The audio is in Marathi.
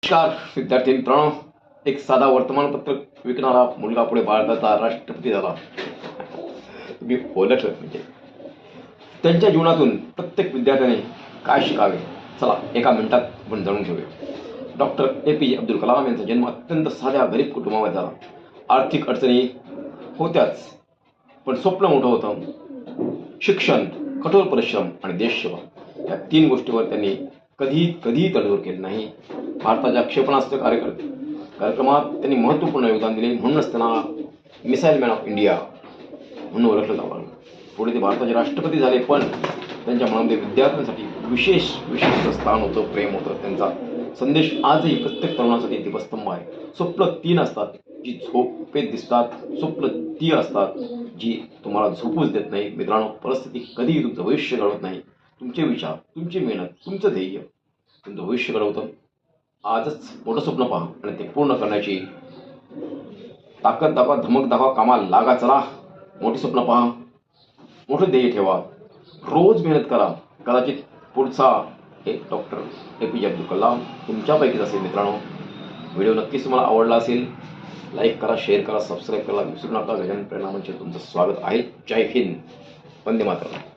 नमस्कार विद्यार्थी मित्रांनो, एक साधा वर्तमानपत्र विकणारा मुलगा पुढे भारताचा राष्ट्रपती झाला. तुम्ही ओळखलं म्हणजे त्यांच्या जीवनातून प्रत्येक विद्यार्थ्याने काय शिकावे, चला एका मिनिटात आपण जाणून घेऊया. डॉक्टर APJ अब्दुल कलाम यांचा जन्म अत्यंत साध्या गरीब कुटुंबामध्ये झाला. आर्थिक अडचणी होत्याच, पण स्वप्न मोठं होतं. शिक्षण, कठोर परिश्रम आणि देशसेवा या तीन गोष्टीवर त्यांनी कधीही तडजोड केली नाही. भारताच्या क्षेपणास्त्र कार्यक्रमात त्यांनी महत्त्वपूर्ण योगदान दिले. म्हणूनच त्यांना मिसाईल मॅन ऑफ इंडिया म्हणून ओळखलं जावं लागलं. पुढे ते भारताचे राष्ट्रपती झाले, पण त्यांच्या मनामध्ये विद्यार्थ्यांसाठी विशेष स्थान होतं, प्रेम होतं. त्यांचा संदेश आजही प्रत्येक तरुणासाठी दीपस्तंभ आहे. स्वप्न तीन असतात जी झोपेत दिसतात, स्वप्न ती असतात जी तुम्हाला झोपूच देत नाही. मित्रांनो, परिस्थिती कधीही तुमचं भविष्य घडवत नाही. तुमचे विचार, तुमची मेहनत, तुमचं ध्येय तुमचं भविष्य घडवतं. आजच मोठं स्वप्न पहा आणि ते पूर्ण करण्याची ताकद दाखवा, धमक दाखवा, कामाला लागा. चला, मोठी स्वप्न पहा, मोठं ध्येय ठेवा, रोज मेहनत करा. कदाचित पुढचा एक डॉक्टर APJ अब्दुल कलाम तुमच्यापैकीच असेल. मित्रांनो, व्हिडिओ नक्कीच तुम्हाला आवडला असेल. लाईक करा, शेअर करा, सबस्क्राईब करा विसरू नका. गजानन प्रेरणा मंच तुमचं स्वागत आहे. जय हिंद, वंदे मातरम.